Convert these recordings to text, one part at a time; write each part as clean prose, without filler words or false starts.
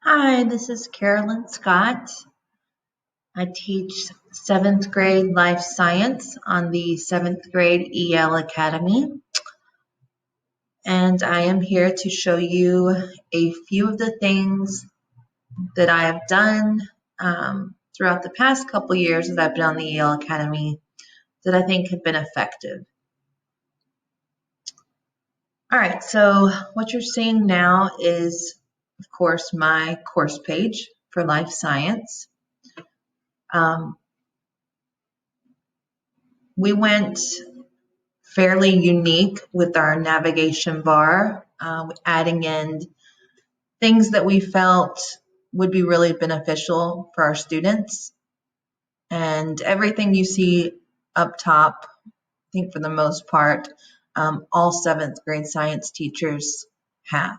Hi, this is Carolyn Scott. I teach 7th grade life science on the 7th grade EL Academy. And I am here to show you a few of the things that I have done throughout the past couple years that I've been on the EL Academy that I think have been effective. All right, so what you're seeing now is, of course, my course page for life science. We went fairly unique with our navigation bar, adding in things that we felt would be really beneficial for our students. And everything you see up top, I think for the most part, all 7th grade science teachers have.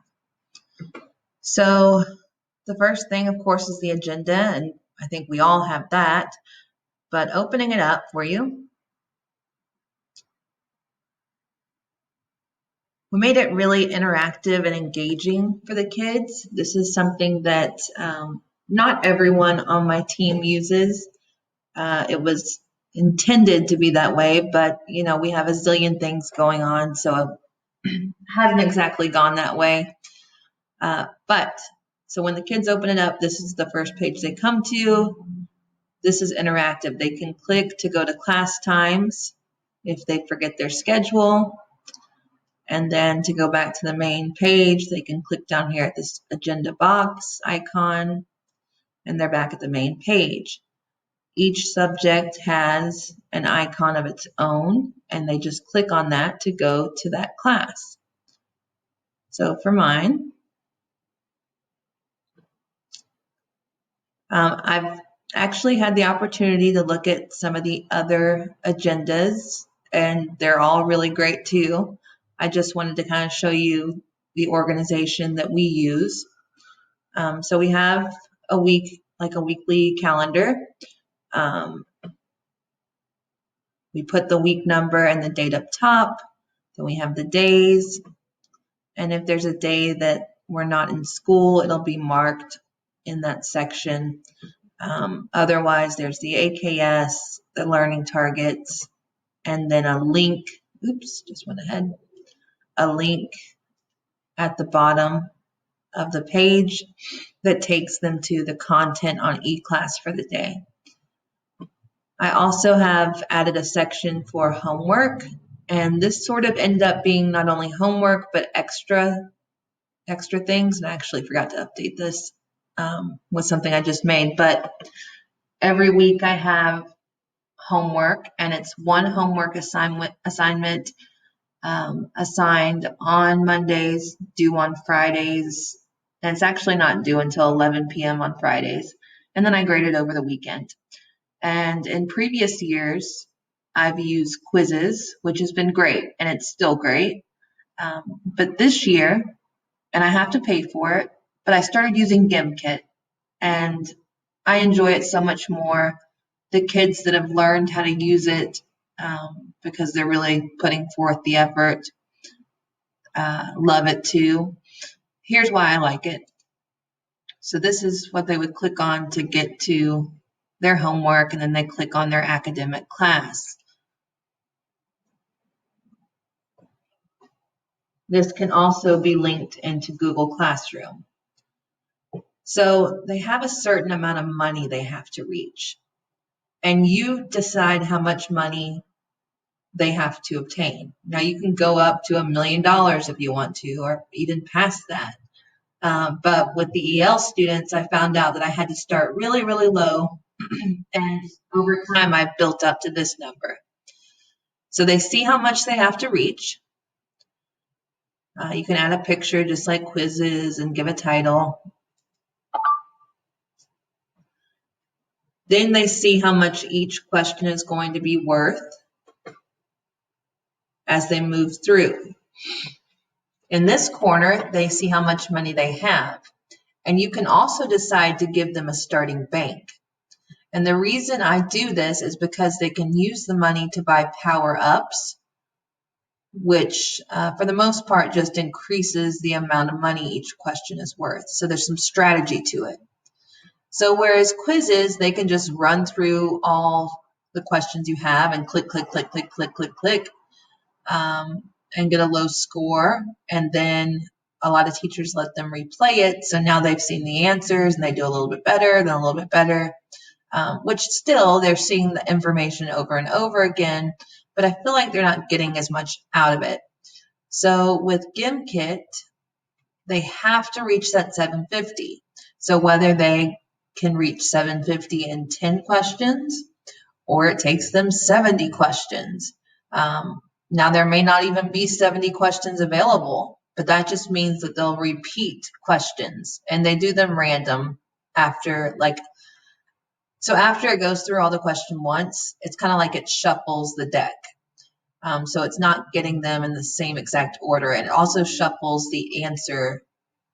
So the first thing, of course, is the agenda, and I think we all have that. But opening it up for you, we made it really interactive and engaging for the kids. This is something that not everyone on my team uses. It was intended to be that way, but we have a zillion things going on, so it hasn't exactly gone that way. So when the kids open it up, this is the first page they come to. This is interactive. They can click to go to class times if they forget their schedule. And then to go back to the main page, they can click down here at this agenda box icon, and they're back at the main page. Each subject has an icon of its own, and they just click on that to go to that class. So for mine, I've actually had the opportunity to look at some of the other agendas, and they're all really great too. I just wanted to kind of show you the organization that we use. So we have a weekly calendar. We put the week number and the date up top. Then we have the days. And if there's a day that we're not in school, it'll be marked in that section. Otherwise, there's the AKS, the learning targets, and then a link. Oops, just went ahead. A link at the bottom of the page that takes them to the content on eClass for the day. I also have added a section for homework, and this sort of ended up being not only homework, but extra things. And I actually forgot to update this with something I just made, but every week I have homework, and it's one homework assignment assigned on Mondays, due on Fridays, and it's actually not due until 11 p.m. on Fridays, and then I grade it over the weekend. And in previous years, I've used quizzes, which has been great, and it's still great. But this year, and I have to pay for it, but I started using GimKit, and I enjoy it so much more. The kids that have learned how to use it, because they're really putting forth the effort, love it too. Here's why I like it. So this is what they would click on to get to their homework, and then they click on their academic class. This can also be linked into Google Classroom. So they have a certain amount of money they have to reach, and you decide how much money they have to obtain. Now you can go up to $1 million if you want to, or even past that. But with the EL students, I found out that I had to start really, really low, and over time I've built up to this number. So they see how much they have to reach. You can add a picture just like quizzes and give a title. Then they see how much each question is going to be worth as they move through. In this corner, they see how much money they have. And you can also decide to give them a starting bank. And the reason I do this is because they can use the money to buy power-ups, which for the most part just increases the amount of money each question is worth. So there's some strategy to it. So whereas quizzes, they can just run through all the questions you have and click, click, click, click, click, click, click, and get a low score. And then a lot of teachers let them replay it. So now they've seen the answers and they do a little bit better, then a little bit better, which still they're seeing the information over and over again, but I feel like they're not getting as much out of it. So with Gimkit, they have to reach that 750. So whether they can reach 750 in 10 questions or it takes them 70 questions. Now there may not even be 70 questions available, but that just means that they'll repeat questions and they do them random after so after it goes through all the question once, it's kind of like it shuffles the deck. So it's not getting them in the same exact order, and it also shuffles the answer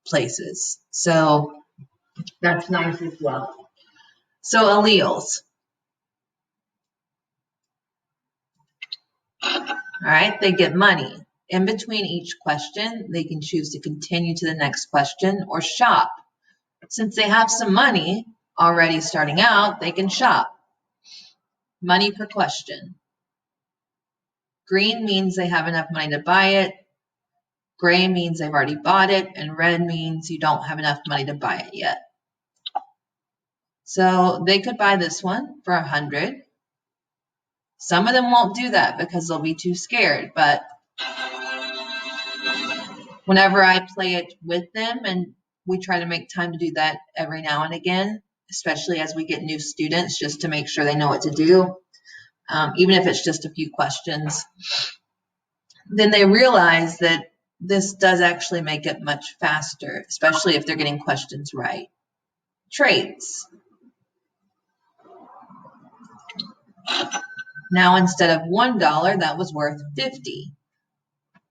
places. So that's nice as well. So alleles. All right, they get money. In between each question, they can choose to continue to the next question or shop. Since they have some money already starting out, they can shop. Money per question. Green means they have enough money to buy it. Gray means they've already bought it. And red means you don't have enough money to buy it yet. So they could buy this one for $100. Some of them won't do that because they'll be too scared. But whenever I play it with them, and we try to make time to do that every now and again, especially as we get new students, just to make sure they know what to do, even if it's just a few questions, then they realize that this does actually make it much faster, especially if they're getting questions right. Traits. Now, instead of $1, that was worth 50.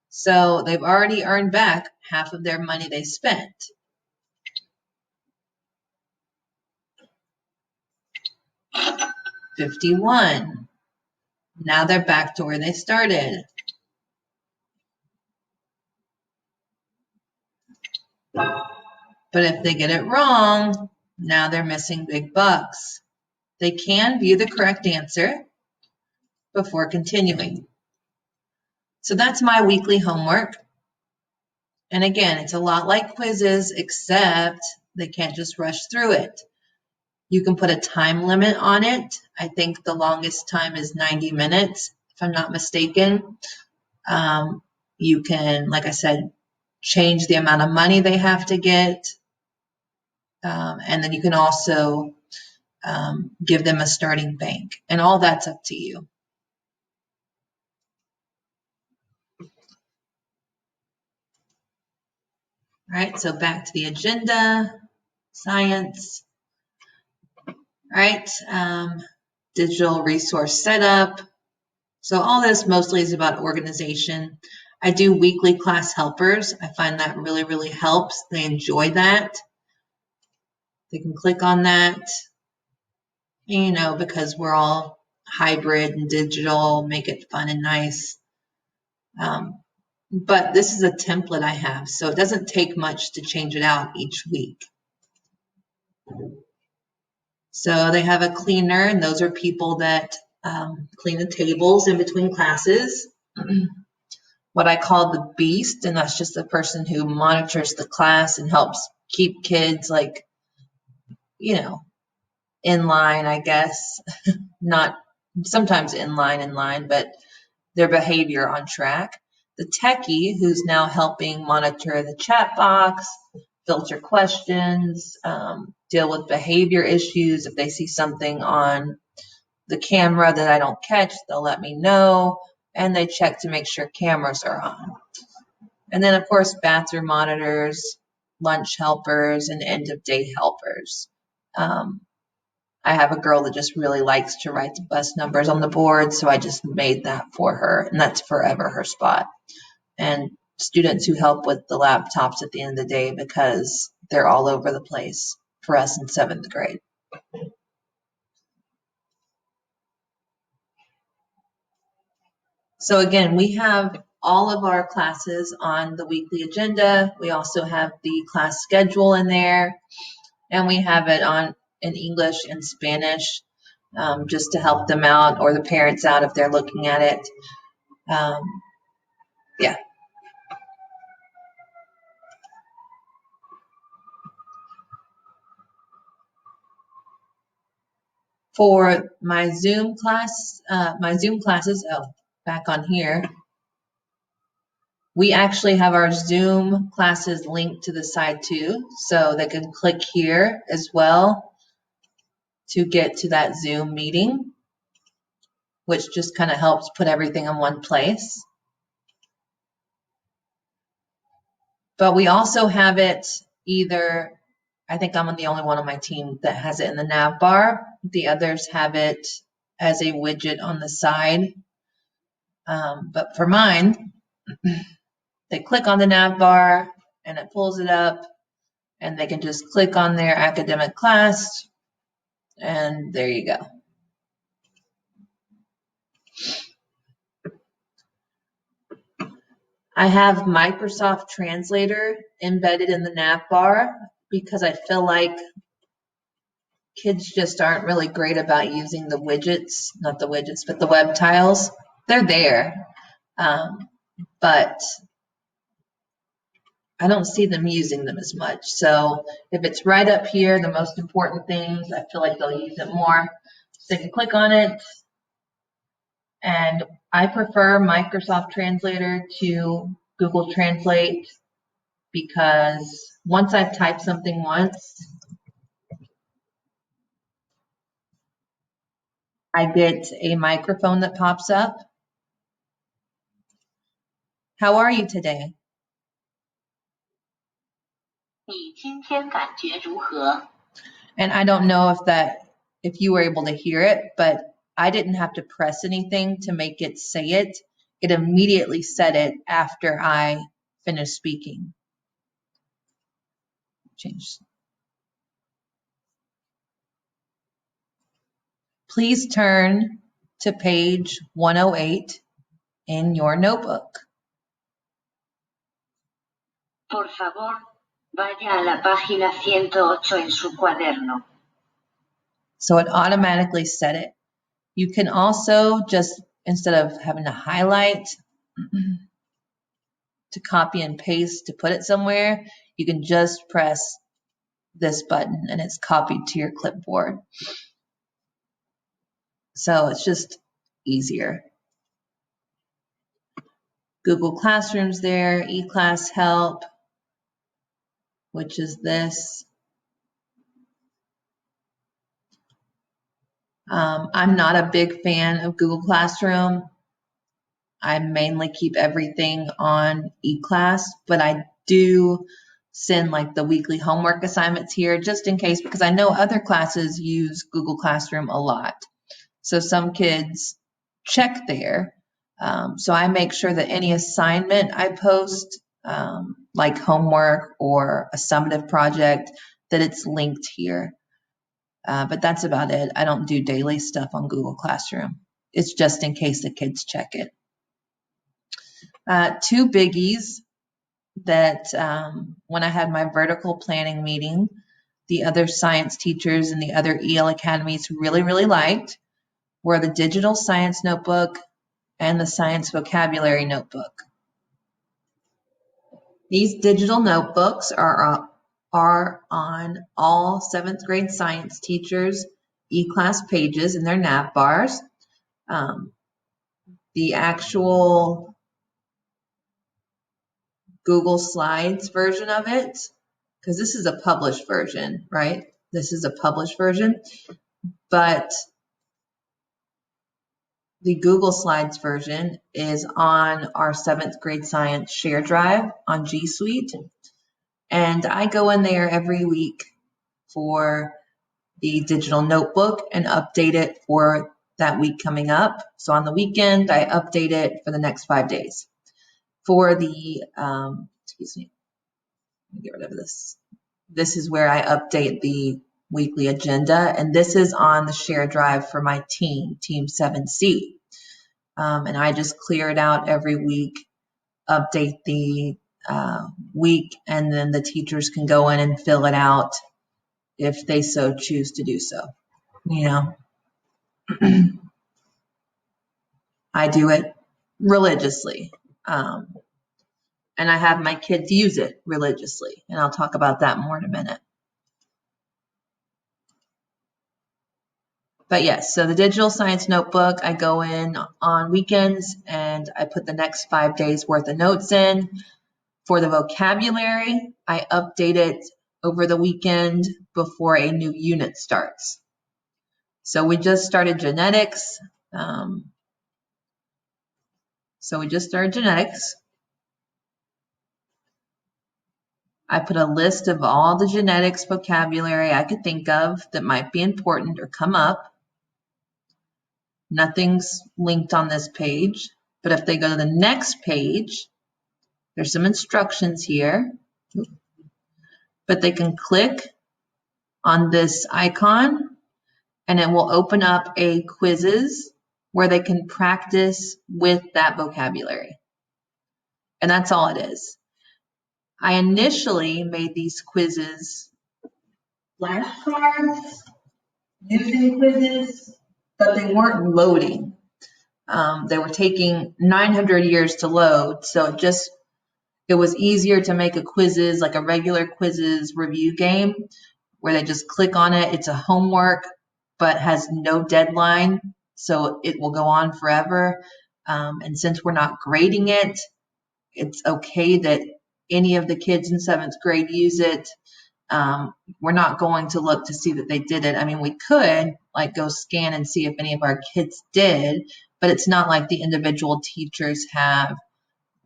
So they've already earned back half of their money they spent. $51. Now they're back to where they started. But if they get it wrong, now they're missing big bucks. They can view the correct answer before continuing. So that's my weekly homework. And again, it's a lot like quizzes, except they can't just rush through it. You can put a time limit on it. I think the longest time is 90 minutes, if I'm not mistaken. You can, like I said, change the amount of money they have to get. And then you can also give them a starting bank. And all that's up to you. All right, so back to the agenda, science. All right, digital resource setup. So all this mostly is about organization. I do weekly class helpers. I find that really, really helps. They enjoy that. They can click on that, because we're all hybrid and digital, make it fun and nice. But this is a template I have, so it doesn't take much to change it out each week. So they have a cleaner, and those are people that clean the tables in between classes. What I call the beast, and that's just the person who monitors the class and helps keep kids in line, I guess. Not sometimes in line, but their behavior on track. The techie, who's now helping monitor the chat box, filter questions, deal with behavior issues. If they see something on the camera that I don't catch, they'll let me know, and they check to make sure cameras are on. And then, of course, bathroom monitors, lunch helpers, and end-of-day helpers. I have a girl that just really likes to write the bus numbers on the board, so I just made that for her, and that's forever her spot. And students who help with the laptops at the end of the day, because they're all over the place for us in 7th grade. So again, we have all of our classes on the weekly agenda. We also have the class schedule in there, and we have it on in English and Spanish, just to help them out or the parents out if they're looking at it. Yeah. For my Zoom classes, back on here, we actually have our Zoom classes linked to the side too, so they can click here as well to get to that Zoom meeting, which just kind of helps put everything in one place. But we also have it either, I think I'm the only one on my team that has it in the nav bar. The others have it as a widget on the side. But for mine, they click on the nav bar and it pulls it up, and they can just click on their academic class, and there you go. I have Microsoft Translator embedded in the nav bar because I feel like kids just aren't really great about using the widgets, not the widgets, but the web tiles. They're there, but I don't see them using them as much. So if it's right up here, the most important things, I feel like they'll use it more. So they can click on it. And I prefer Microsoft Translator to Google Translate because once I've typed something once, I get a microphone that pops up. How are you today? 你今天感觉如何? And I don't know if you were able to hear it, but I didn't have to press anything to make it say it. It immediately said it after I finished speaking. Change. Please turn to page 108 in your notebook. Por favor, vaya a la página 108 en su cuaderno. So it automatically said it. You can also just, instead of having to highlight, to copy and paste, to put it somewhere, you can just press this button and it's copied to your clipboard. So it's just easier. Google Classroom's there, eClass Help, which is this. I'm not a big fan of Google Classroom. I mainly keep everything on eClass, but I do send like the weekly homework assignments here just in case, because I know other classes use Google Classroom a lot. So some kids check there. So I make sure that any assignment I post, like homework or a summative project, that it's linked here. But that's about it. I don't do daily stuff on Google Classroom. It's just in case the kids check it. Two biggies that when I had my vertical planning meeting, the other science teachers and the other EL academies really, really liked were the digital science notebook and the science vocabulary notebook. These digital notebooks are on all 7th grade science teachers' eClass pages in their nav bars. The actual Google Slides version of it, because this is a published version, right? This is a published version, but the Google Slides version is on our 7th grade science share drive on G Suite. And I go in there every week for the digital notebook and update it for that week coming up. So on the weekend, I update it for the next 5 days. For the, excuse me, let me get rid of this. This is where I update the weekly agenda, and this is on the share drive for my team, Team 7C. And I just clear it out every week update the week, and then the teachers can go in and fill it out if they so choose to do so. You know, I do it religiously. And I have my kids use it religiously, and I'll talk about that more in a minute. But yes, so the digital science notebook, I go in on weekends and I put the next 5 days worth of notes in. For the vocabulary, I update it over the weekend before a new unit starts. So we just started genetics. I put a list of all the genetics vocabulary I could think of that might be important or come up. Nothing's linked on this page, but if they go to the next page, there's some instructions here, but they can click on this icon and it will open up a quizzes where they can practice with that vocabulary. And that's all it is. I initially made these quizzes flashcards, using quizzes, but they weren't loading. They were taking 900 years to load, so it was easier to make a quizzes, like a regular quizzes review game, where they just click on it. It's a homework, but has no deadline, so it will go on forever. And since we're not grading it, it's okay that any of the kids in 7th grade use it. We're not going to look to see that they did it. I mean, we could like go scan and see if any of our kids did, but it's not like the individual teachers have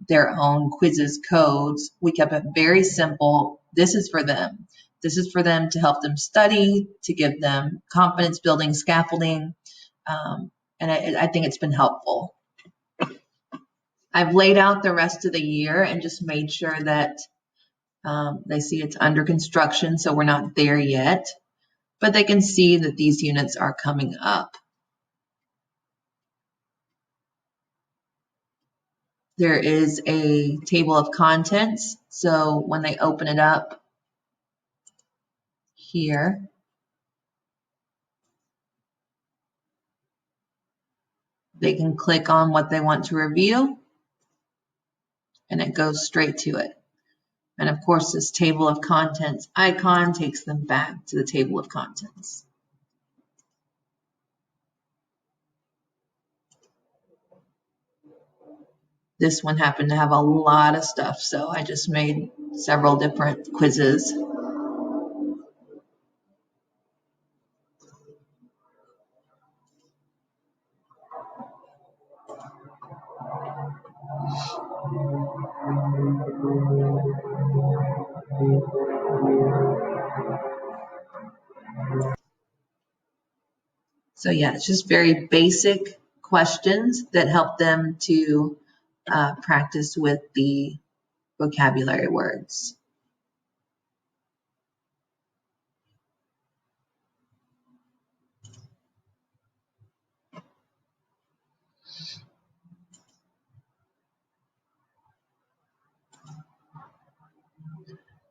their own quizzes codes. We kept it very simple. This is for them. This is for them to help them study, to give them confidence building scaffolding. And I think it's been helpful. I've laid out the rest of the year and just made sure that they see it's under construction, so we're not there yet, but they can see that these units are coming up. There is a table of contents, so when they open it up here, they can click on what they want to review, and it goes straight to it. And of course, this table of contents icon takes them back to the table of contents. This one happened to have a lot of stuff, so I just made several different quizzes. So yeah, it's just very basic questions that help them to practice with the vocabulary words.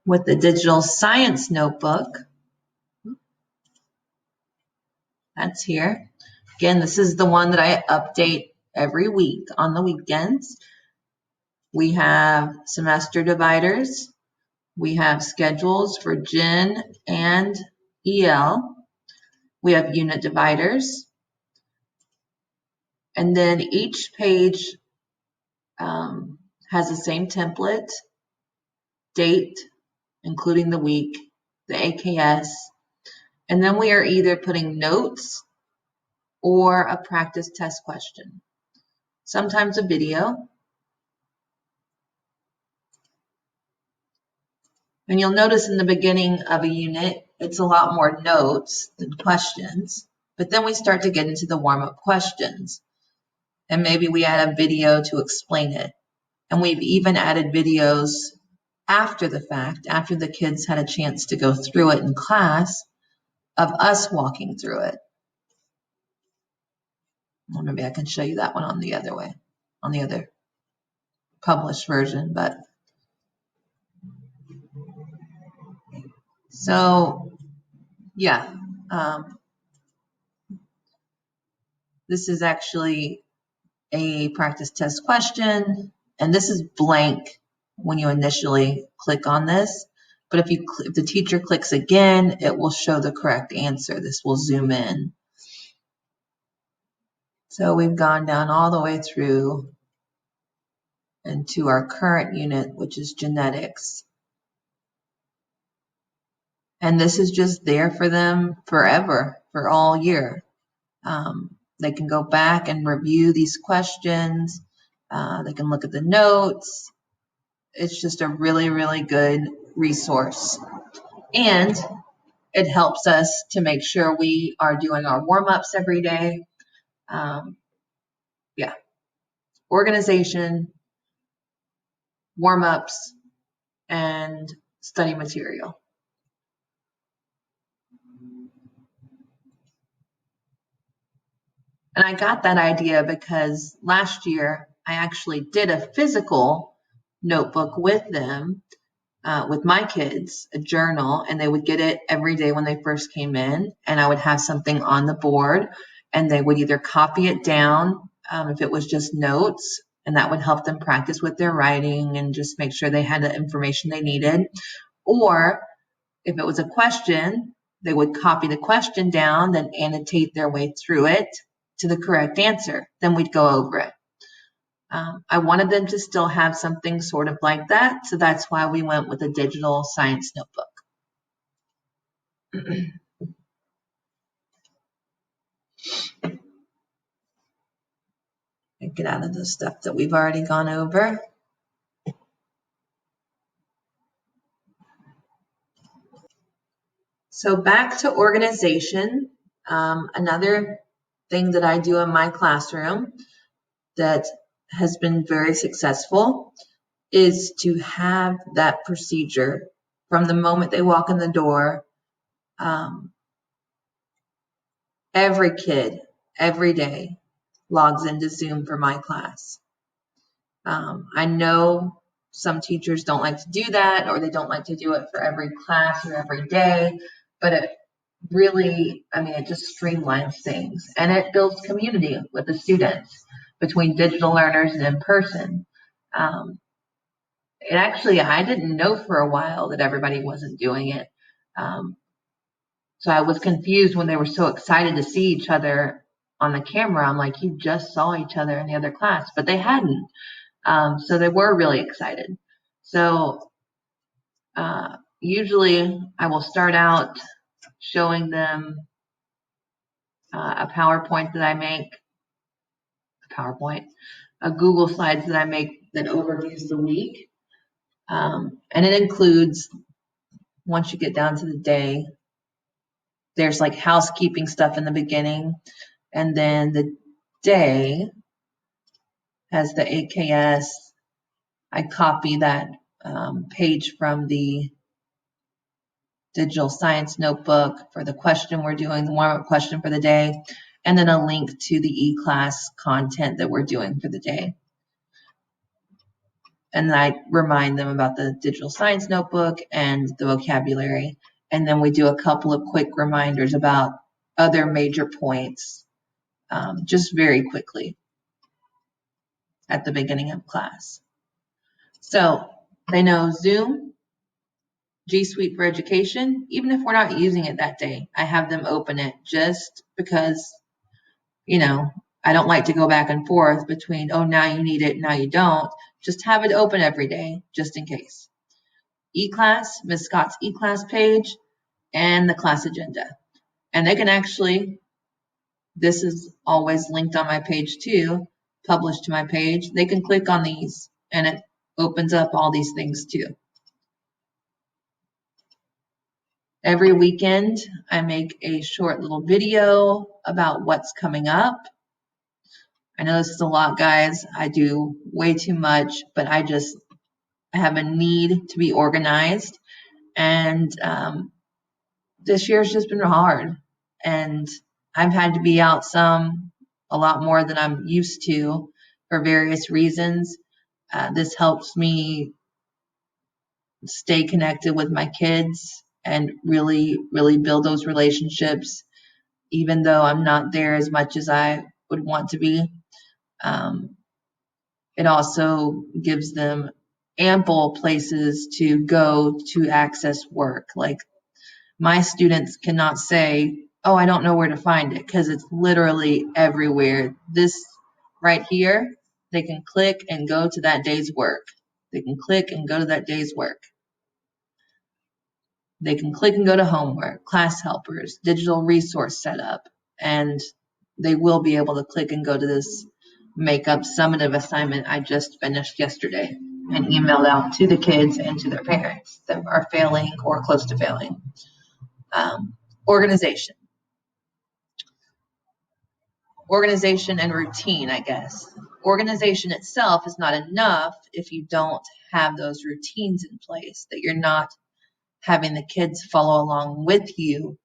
With the digital science notebook, that's here. Again, this is the one that I update every week on the weekends. We have semester dividers. We have schedules for Gen and EL. We have unit dividers. And then each page has the same template, date, including the week, the AKS, and then we are either putting notes or a practice test question, sometimes a video. And you'll notice in the beginning of a unit, it's a lot more notes than questions, but then we start to get into the warm-up questions, and maybe we add a video to explain it. And we've even added videos after the fact, after the kids had a chance to go through it in class, of us walking through it. Well, maybe I can show you that one on the other way, on the other published version, but so yeah, this is actually a practice test question, and this is blank when you initially click on this. But if the teacher clicks again, it will show the correct answer. This will zoom in. So we've gone down all the way through into our current unit, which is genetics. And this is just there for them forever, for all year. They can go back and review these questions. They can look at the notes. It's just a really, really good resource. And it helps us to make sure we are doing our warm-ups every day. Yeah. Organization, warm-ups, and study material. And I got that idea because last year I actually did a physical notebook with them, with my kids, a journal, and they would get it every day when they first came in, and I would have something on the board, and they would either copy it down if it was just notes, and that would help them practice with their writing and just make sure they had the information they needed. Or if it was a question, they would copy the question down, then annotate their way through it to the correct answer. Then we'd go over it. I wanted them to still have something sort of like that, so that's why we went with a digital science notebook. Get out of the stuff that we've already gone over. So back to organization. Another thing that I do in my classroom that has been very successful is to have that procedure from the moment they walk in the door. Every kid, every day, logs into Zoom for my class. I know some teachers don't like to do that, or they don't like to do it for every class or every day, but it really, it just streamlines things, and it builds community with the students between digital learners and in person. And actually, I didn't know for a while that everybody wasn't doing it. So I was confused when they were so excited to see each other on the camera. I'm like, you just saw each other in the other class, but they hadn't. So they were really excited. So usually I will start out showing them a PowerPoint that I make, a Google Slides that I make that overviews the week. And it includes, once you get down to the day, there's like housekeeping stuff in the beginning, and then the day has the AKS. I copy that page from the digital science notebook for the question we're doing, the warm-up question for the day, and then a link to the e-class content that we're doing for the day. And I remind them about the digital science notebook and the vocabulary. And then we do a couple of quick reminders about other major points, just very quickly at the beginning of class. So they know Zoom, G Suite for Education. Even if we're not using it that day, I have them open it just because, I don't like to go back and forth between, oh, now you need it, now you don't. Just have it open every day, just in case. E-class, Ms. Scott's e-class page, and the class agenda. And they can actually, this is always linked on my page too, published to my page. They can click on these and it opens up all these things too. Every weekend, I make a short little video about what's coming up. I know this is a lot, guys. I do way too much, but I have a need to be organized. And this year's just been hard. And I've had to be out a lot more than I'm used to for various reasons. This helps me stay connected with my kids and really, really build those relationships, even though I'm not there as much as I would want to be. It also gives them ample places to go to access work. Like, my students cannot say, oh, I don't know where to find it, because it's literally everywhere. This right here, they can click and go to that day's work. They can click and go to that day's work. They can click and go to homework, class helpers, digital resource setup, and they will be able to click and go to this makeup summative assignment I just finished yesterday and emailed out to the kids and to their parents that are failing or close to failing. Organization and routine, I guess. Organization itself is not enough if you don't have those routines in place, that you're not having the kids follow along with you.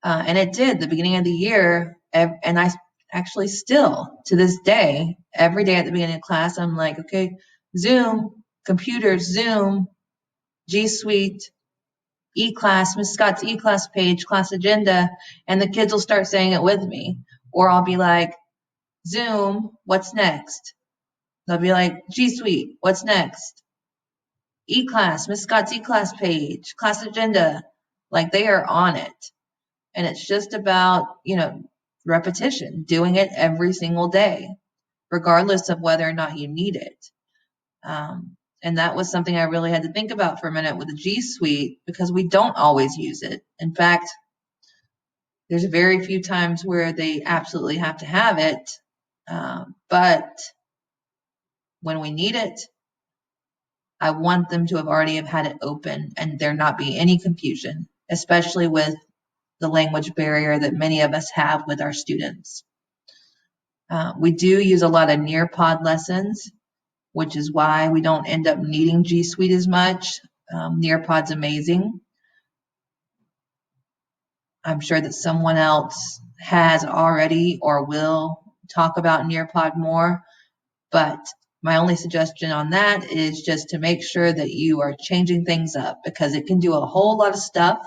And it did the beginning of the year. And I actually still, to this day, every day at the beginning of class, I'm like, okay, Zoom, computer, Zoom, G Suite, E-class, Miss Scott's E-class page, class agenda, and the kids will start saying it with me. Or I'll be like, Zoom, what's next? They'll be like, G Suite, what's next? E-class, Miss Scott's E-class page, class agenda. Like, they are on it. And it's just about, repetition, doing it every single day, regardless of whether or not you need it. And that was something I really had to think about for a minute with the G Suite, because we don't always use it. In fact, there's very few times where they absolutely have to have it. But when we need it, I want them to have already had it open and there not be any confusion, especially with the language barrier that many of us have with our students. We do use a lot of Nearpod lessons, which is why we don't end up needing G Suite as much. Nearpod's amazing. I'm sure that someone else has already or will talk about Nearpod more, but my only suggestion on that is just to make sure that you are changing things up, because it can do a whole lot of stuff.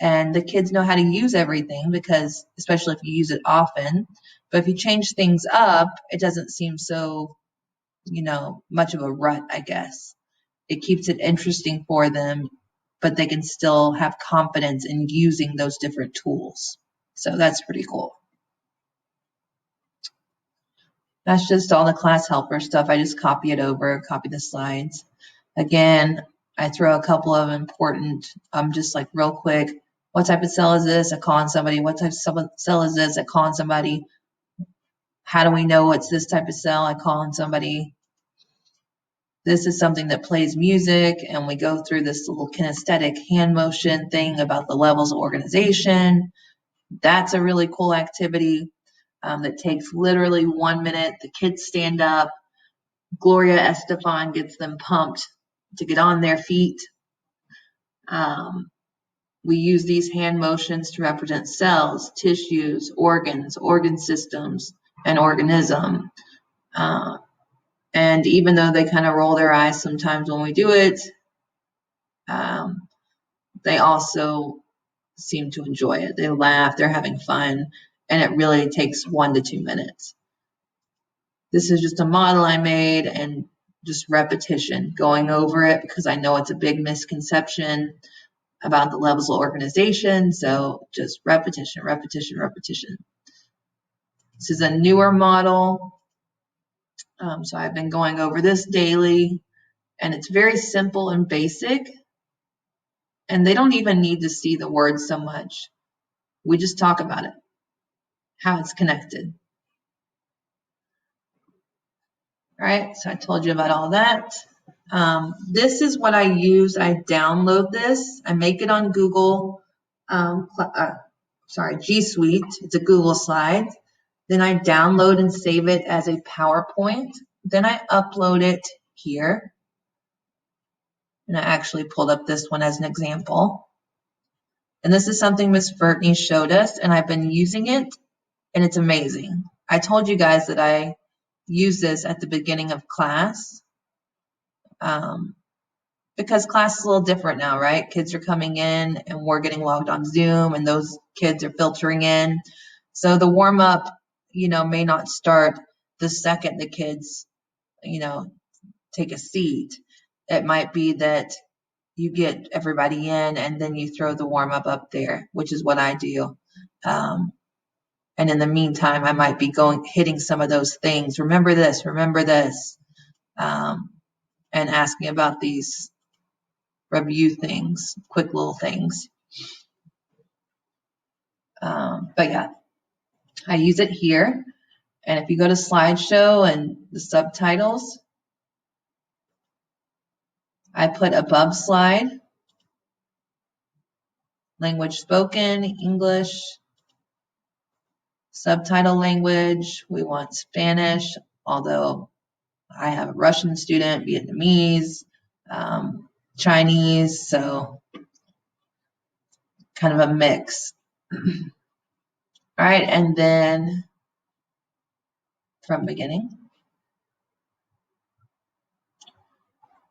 And the kids know how to use everything, because especially if you use it often. But if you change things up, it doesn't seem so, much of a rut, I guess. It keeps it interesting for them, but they can still have confidence in using those different tools. So that's pretty cool. That's just all the class helper stuff. I just copy it over, copy the slides. Again, I throw a couple of important, just like real quick, what type of cell is this? I call on somebody. What type of cell is this? I call on somebody. How do we know it's this type of cell? I call on somebody. This is something that plays music, and we go through this little kinesthetic hand motion thing about the levels of organization. That's a really cool activity that takes literally 1 minute. The kids stand up. Gloria Estefan gets them pumped to get on their feet. We use these hand motions to represent cells, tissues, organs, organ systems, and organism. And even though they kind of roll their eyes sometimes when we do it, they also seem to enjoy it. They laugh, they're having fun, and it really takes 1 to 2 minutes. This is just a model I made, and just repetition, going over it, because I know it's a big misconception about the levels of organization. So just repetition, repetition, repetition. This is a newer model. So I've been going over this daily, and it's very simple and basic. And they don't even need to see the words so much. We just talk about it, how it's connected. All right, so I told you about all that. This is what I use. I download this. I make it on Google, G Suite. It's a Google slide. Then I download and save it as a PowerPoint. Then I upload it here. And I actually pulled up this one as an example. And this is something Ms. Fertney showed us, and I've been using it, and it's amazing. I told you guys that I use this at the beginning of class, because class is a little different now, right? Kids are coming in and we're getting logged on Zoom and those kids are filtering in. So the warm up, may not start the second the kids, take a seat. It might be that you get everybody in and then you throw the warm up there, which is what I do. And in the meantime, I might be hitting some of those things. Remember this, and asking about these review things, quick little things. But yeah, I use it here. And if you go to slideshow and the subtitles, I put above slide, language spoken, English, subtitle language. We want Spanish, although I have a Russian student, Vietnamese, Chinese, so kind of a mix. All right, and then from beginning.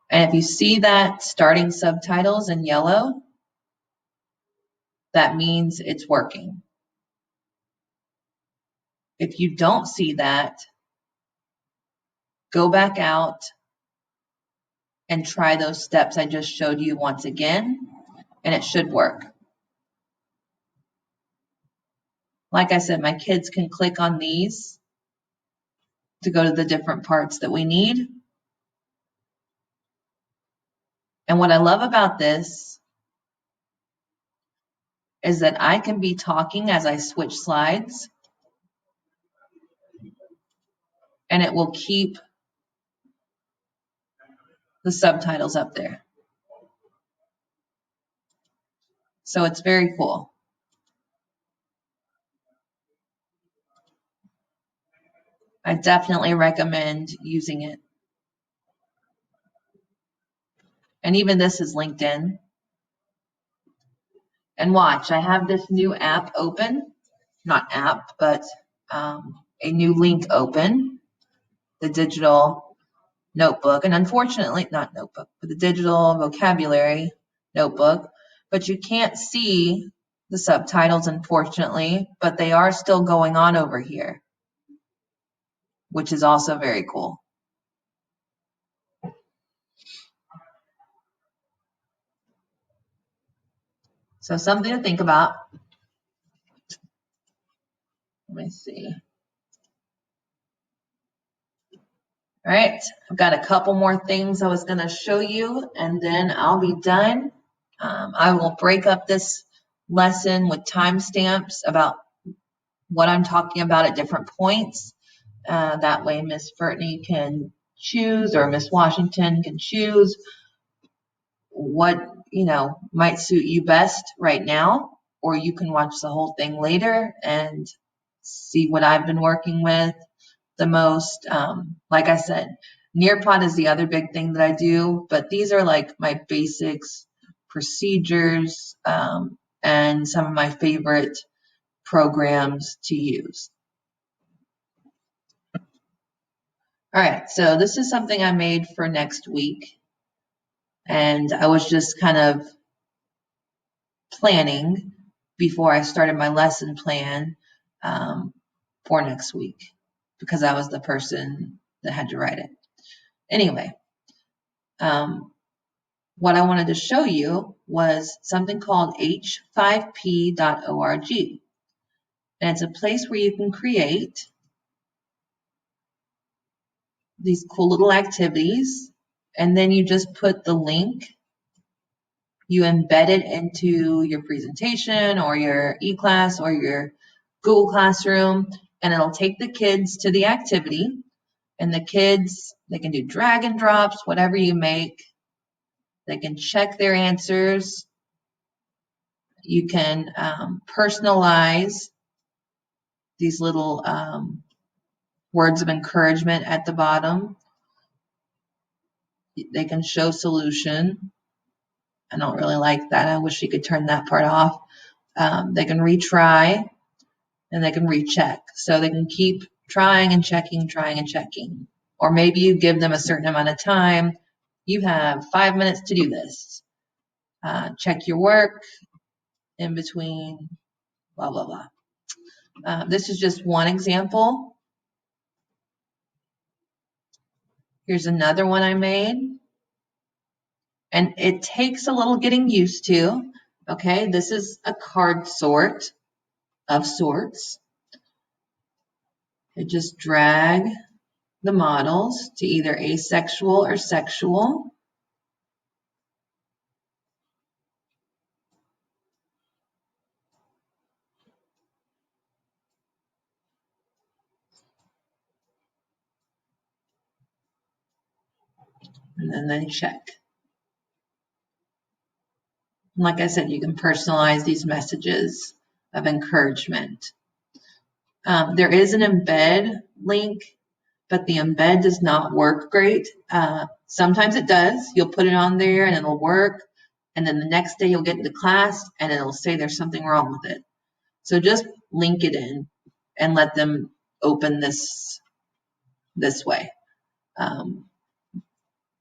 And if you see that starting subtitles in yellow, that means it's working. If you don't see that, go back out and try those steps I just showed you once again, and it should work. Like I said, my kids can click on these to go to the different parts that we need. And what I love about this is that I can be talking as I switch slides, and it will keep the subtitles up there. So it's very cool. I definitely recommend using it. And even this is LinkedIn. And watch, I have this new app open, not app, but a new link open, the digital notebook. And unfortunately, not notebook, but the digital vocabulary notebook. But you can't see the subtitles, unfortunately, but they are still going on over here, which is also very cool. So something to think about. Let me see. All right, I've got a couple more things I was going to show you, and then I'll be done. I will break up this lesson with timestamps about what I'm talking about at different points. That way Miss Fertney can choose, or Miss Washington can choose what might suit you best right now, or you can watch the whole thing later and see what I've been working with the most. Like I said, Nearpod is the other big thing that I do, but these are like my basics, procedures, and some of my favorite programs to use. All right, so this is something I made for next week, and I was just kind of planning before I started my lesson plan for next week, because I was the person that had to write it. Anyway, what I wanted to show you was something called h5p.org. And it's a place where you can create these cool little activities, and then you just put the link, you embed it into your presentation or your eClass or your Google Classroom, and it'll take the kids to the activity. And the kids, they can do drag and drops, whatever you make. They can check their answers. You can personalize these little words of encouragement at the bottom. They can show solution. I don't really like that. I wish you could turn that part off. They can retry, and they can recheck. So they can keep trying and checking, trying and checking. Or maybe you give them a certain amount of time. You have 5 minutes to do this. Check your work in between, blah, blah, blah. This is just one example. Here's another one I made. And it takes a little getting used to. Okay, this is a card sort of sorts. I just drag the models to either asexual or sexual. And then they check. And like I said, you can personalize these messages of encouragement. There is an embed link, but the embed does not work great. Sometimes it does. You'll put it on there and it'll work. And then the next day you'll get into class and it'll say there's something wrong with it. So just link it in and let them open this way.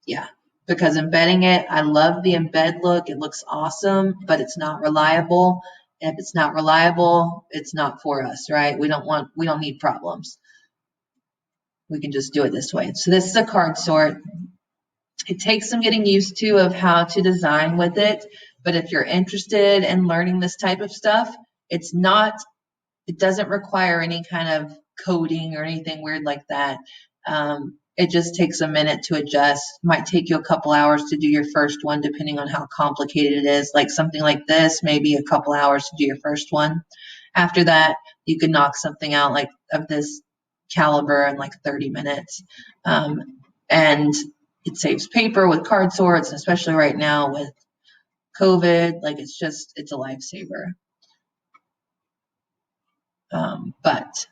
Yeah, because embedding it, I love the embed look. It looks awesome, but it's not reliable. And if it's not reliable, it's not for us, right? We don't need problems. We can just do it this way. So this is a card sort. It takes some getting used to of how to design with it. But if you're interested in learning this type of stuff, it doesn't require any kind of coding or anything weird like that. It just takes a minute to adjust. Might take you a couple hours to do your first one, depending on how complicated it is. Like something like this, maybe a couple hours to do your first one. After that, you can knock something out like of this caliber in like 30 minutes. And it saves paper with card sorts, especially right now with COVID. Like it's a lifesaver. But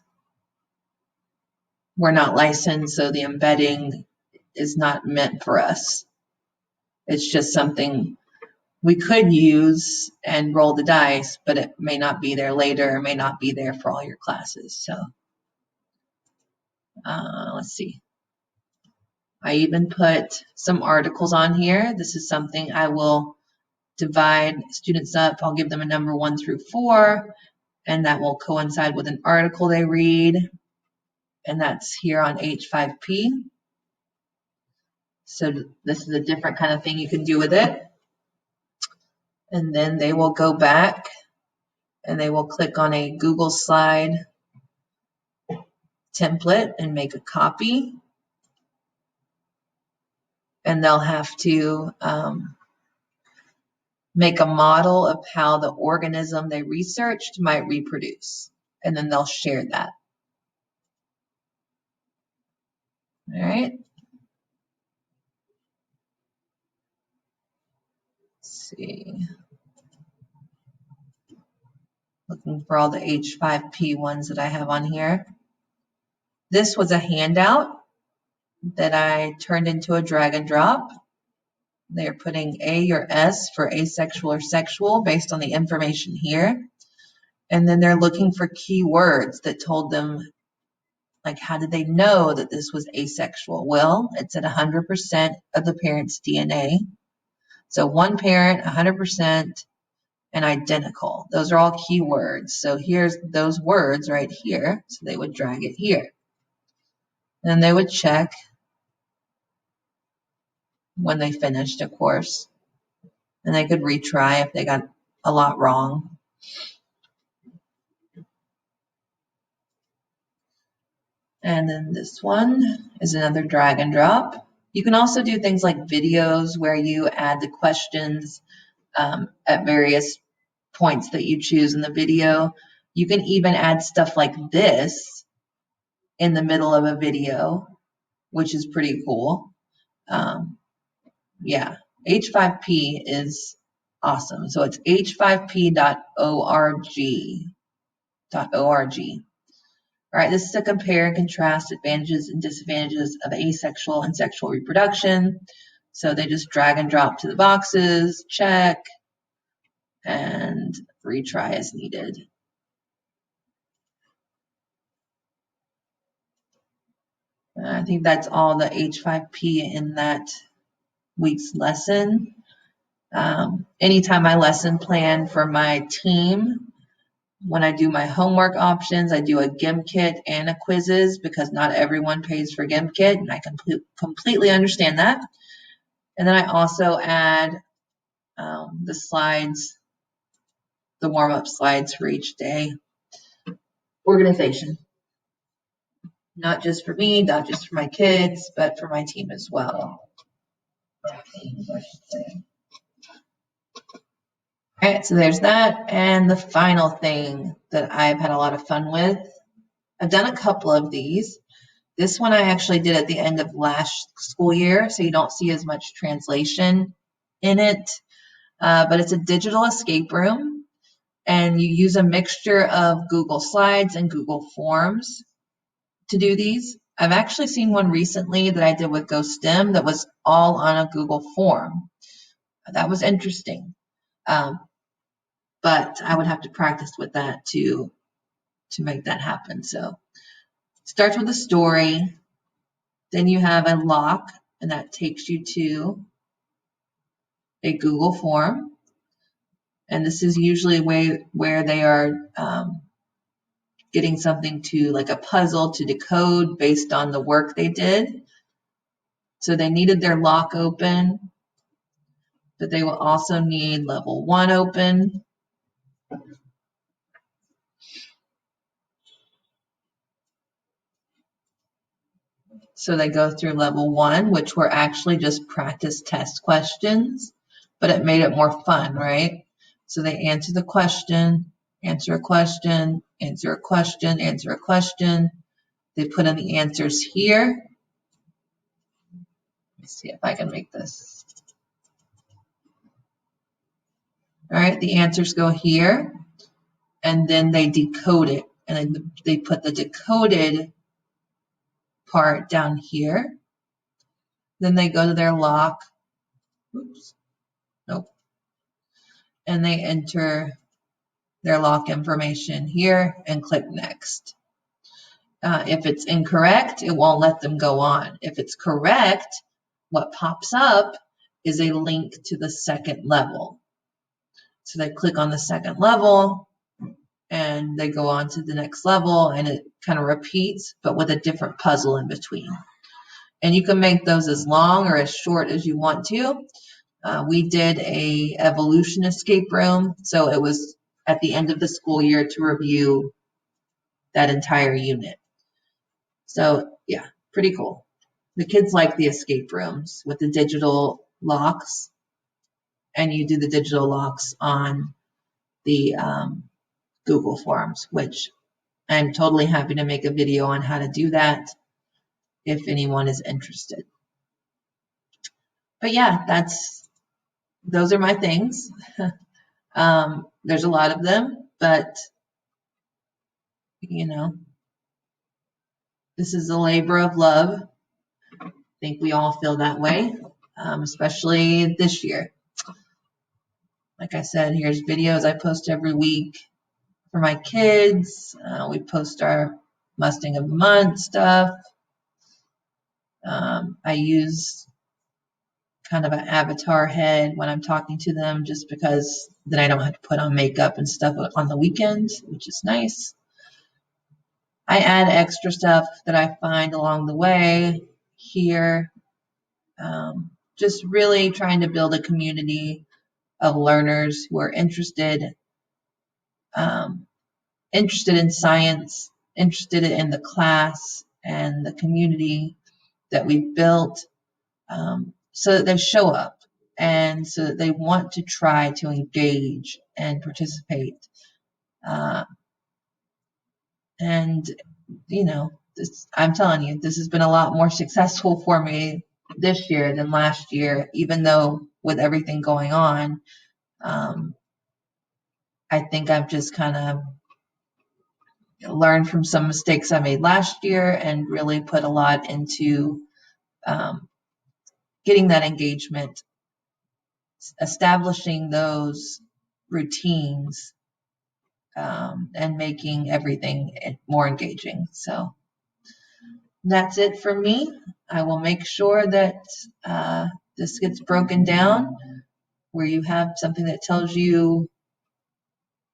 we're not licensed, so the embedding is not meant for us. It's just something we could use and roll the dice, but it may not be there later, or may not be there for all your classes. So let's see. I even put some articles on here. This is something I will divide students up. I'll give them a number 1 through 4, and that will coincide with an article they read. And that's here on H5P. So this is a different kind of thing you can do with it. And then they will go back and they will click on a Google Slide template and make a copy. And they'll have to make a model of how the organism they researched might reproduce. And then they'll share that. All right. Let's see. Looking for all the H5P ones that I have on here. This was a handout that I turned into a drag and drop. They're putting A or S for asexual or sexual based on the information here. And then they're looking for keywords that told them, like, how did they know that this was asexual? Well, it's at 100% of the parent's DNA. So one parent, 100%, and identical. Those are all keywords. So here's those words right here. So they would drag it here. And they would check when they finished, of course. And they could retry if they got a lot wrong. And then this one is another drag and drop. You can also do things like videos where you add the questions at various points that you choose in the video. You can even add stuff like this in the middle of a video, which is pretty cool. Yeah, H5P is awesome. So it's h5p.org. All right, this is to compare and contrast advantages and disadvantages of asexual and sexual reproduction. So they just drag and drop to the boxes, check, and retry as needed. I think that's all the H5P in that week's lesson. Anytime I lesson plan for my team, when I do my homework options, I do a GimKit and a quizzes because not everyone pays for GimKit, and I completely understand that. And then I also add the slides, the warm-up slides for each day. Organization. Not just for me, not just for my kids, but for my team as well. All right, so there's that. And the final thing that I've had a lot of fun with, I've done a couple of these. This one I actually did at the end of last school year, so you don't see as much translation in it. But it's a digital escape room, and you use a mixture of Google Slides and Google Forms to do these. I've actually seen one recently that I did with GoSTEM that was all on a Google form. That was interesting. But I would have to practice with that to make that happen. So it starts with a story. Then you have a lock, and that takes you to a Google form. And this is usually where they are getting something to, like a puzzle to decode based on the work they did. So they needed their lock open, but they will also need level 1 open. So they go through level 1, which were actually just practice test questions, but it made it more fun, right? So they answer the question, answer a question, answer a question, answer a question. They put in the answers here. Let me see if I can make this. All right, the answers go here, and then they decode it, and then they put the decoded part down here. Then they go to their lock. Oops. Nope. And they enter their lock information here and click next. If it's incorrect, it won't let them go on. If it's correct, what pops up is a link to the second level. So they click on the second level and they go on to the next level, and it kind of repeats, but with a different puzzle in between. And you can make those as long or as short as you want to. We did a evolution escape room, so it was at the end of the school year to review that entire unit. So yeah, pretty cool. The kids like the escape rooms with the digital locks, and you do the digital locks on the Google Forms, which I'm totally happy to make a video on how to do that if anyone is interested. But yeah, those are my things. There's a lot of them, but you know, this is a labor of love. I think we all feel that way, especially this year. Like I said, here's videos I post every week for my kids. We post our Mustang of the Month stuff. I use kind of an avatar head when I'm talking to them, just because then I don't have to put on makeup and stuff on the weekends, which is nice. I add extra stuff that I find along the way here. Just really trying to build a community of learners who are interested in science, interested in the class and the community that we've built, so that they show up and so that they want to try to engage and participate. And, you know, I'm telling you, this has been a lot more successful for me this year than last year, even though with everything going on, I think I've just kind of learned from some mistakes I made last year and really put a lot into getting that engagement, establishing those routines, and making everything more engaging. So that's it for me. I will make sure that this gets broken down where you have something that tells you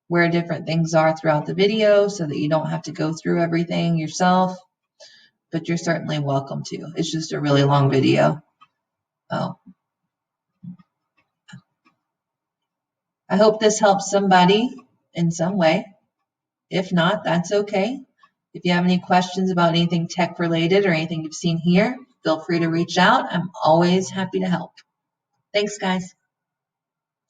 where different things are throughout the video so that you don't have to go through everything yourself, but you're certainly welcome to. It's just a really long video. Oh. I hope this helps somebody in some way. If not, that's okay. If you have any questions about anything tech related or anything you've seen here, feel free to reach out. I'm always happy to help. Thanks, guys.